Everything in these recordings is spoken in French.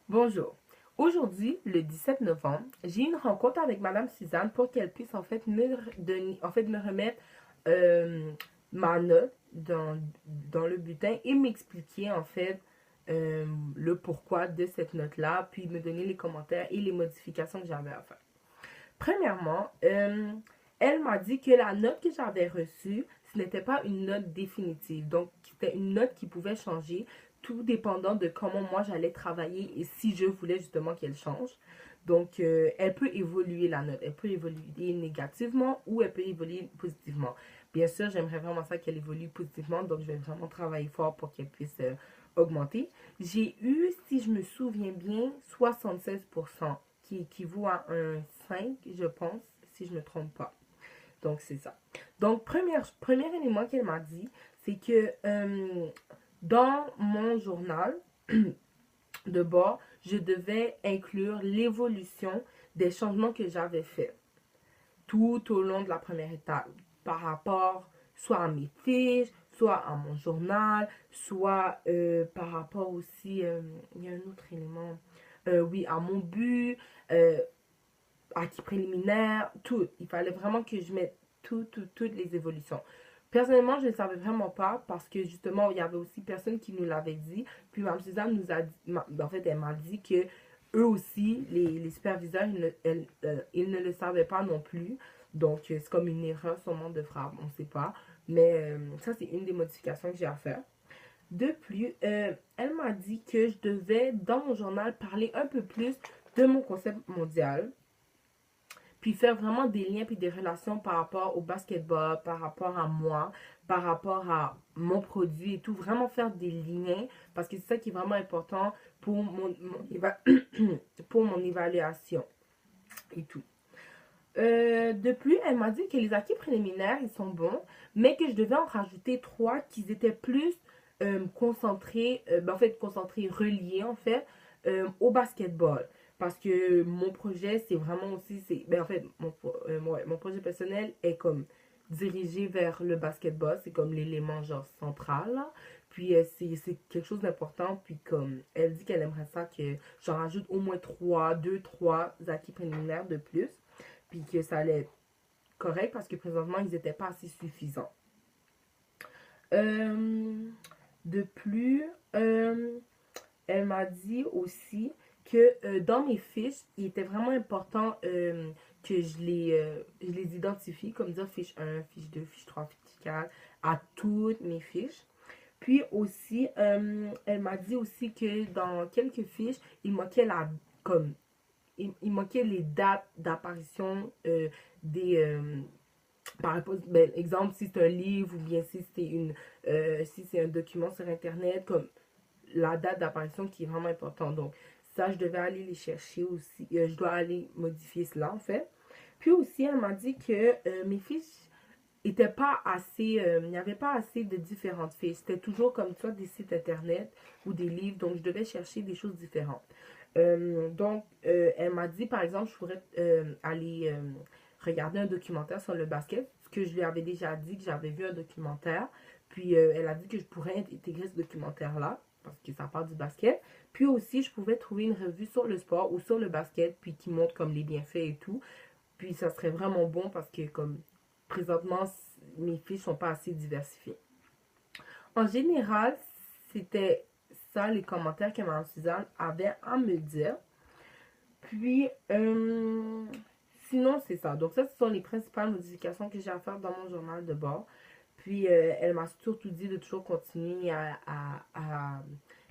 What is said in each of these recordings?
Bonjour. Aujourd'hui, le 17 novembre, j'ai eu une rencontre avec Madame Suzanne pour qu'elle puisse me remettre euh, ma note dans le bulletin et m'expliquer le pourquoi de cette note-là, puis me donner les commentaires et les modifications que j'avais à faire. Premièrement, elle m'a dit que la note que j'avais reçue, ce n'était pas une note définitive. Donc, c'était une note qui pouvait changer, tout dépendant de comment moi j'allais travailler et si je voulais justement qu'elle change. Donc, elle peut évoluer la note. Elle peut évoluer négativement ou elle peut évoluer positivement. Bien sûr, j'aimerais vraiment ça qu'elle évolue positivement, donc je vais vraiment travailler fort pour qu'elle puisse augmenter. J'ai eu, si je me souviens bien, 76% qui équivaut à un 5, je pense, si je ne me trompe pas. Donc, c'est ça. Donc, premier élément qu'elle m'a dit, c'est que dans mon journal de bord, je devais inclure l'évolution des changements que j'avais faits tout au long de la première étape par rapport soit à mes fiches, soit à mon journal, soit par rapport aussi, il y a un autre élément, oui, à mon but, acquis préliminaire, tout. Il fallait vraiment que je mette toutes les évolutions. Personnellement, je ne savais vraiment pas parce que justement, il y avait aussi personne qui nous l'avait dit. Puis Mme Suzanne nous a dit, en fait, elle m'a dit que eux aussi, les superviseurs, ils ne le savaient pas non plus. Donc, c'est comme une erreur sûrement de frappe, on ne sait pas. Mais ça, c'est une des modifications que j'ai à faire. De plus, elle m'a dit que je devais, dans mon journal, parler un peu plus de mon concept mondial puis faire vraiment des liens puis des relations par rapport au basketball, par rapport à moi, par rapport à mon produit et tout, vraiment faire des liens parce que c'est ça qui est vraiment important pour pour mon évaluation et tout. De plus, elle m'a dit que les acquis préliminaires, ils sont bons, mais que je devais en rajouter trois qui étaient plus concentrés, concentrés, reliés au basketball. Parce que mon projet, c'est vraiment aussi, mon projet personnel est comme dirigé vers le basketball, c'est comme l'élément genre central, là. Puis c'est quelque chose d'important, puis comme elle dit qu'elle aimerait ça que j'en rajoute au moins trois acquis préliminaires de plus puis que ça allait être correct parce que présentement, ils n'étaient pas assez suffisants. Euh, de plus, elle m'a dit aussi que dans mes fiches, il était vraiment important que je les identifie, comme dire fiche 1, fiche 2, fiche 3, fiche 4, à toutes mes fiches. Puis aussi, elle m'a dit aussi que dans quelques fiches, il manquait comme il manquait les dates d'apparition des par exemple si c'est un livre ou bien si c'est un document sur internet comme la date d'apparition qui est vraiment importante. Donc ça je devais aller les chercher aussi, je dois aller modifier cela en fait. Puis aussi elle m'a dit que mes fiches étaient pas assez, il n'y avait pas assez de différentes fiches. C'était toujours comme soit des sites internet ou des livres, donc je devais chercher des choses différentes. Elle m'a dit, par exemple, je pourrais aller regarder un documentaire sur le basket, ce que je lui avais déjà dit que j'avais vu un documentaire. Puis elle a dit que je pourrais intégrer ce documentaire-là, parce que ça parle du basket. Puis aussi, je pouvais trouver une revue sur le sport ou sur le basket, puis qui montre comme les bienfaits et tout. Puis ça serait vraiment bon parce que comme présentement, mes fiches sont pas assez diversifiées. En général, c'était ça les commentaires que Mme Suzanne avait à me dire. Puis, sinon, c'est ça. Donc, ça, ce sont les principales modifications que j'ai à faire dans mon journal de bord. Puis, elle m'a surtout dit de toujours continuer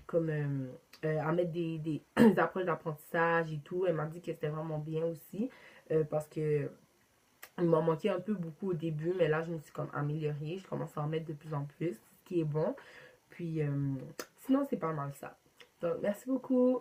comme, à mettre des approches d'apprentissage et tout. Elle m'a dit que c'était vraiment bien aussi parce que il m'en manquait un peu beaucoup au début, mais là, je me suis comme améliorée. Je commence à en mettre de plus en plus, ce qui est bon. Puis, sinon, c'est pas mal ça. Donc, merci beaucoup.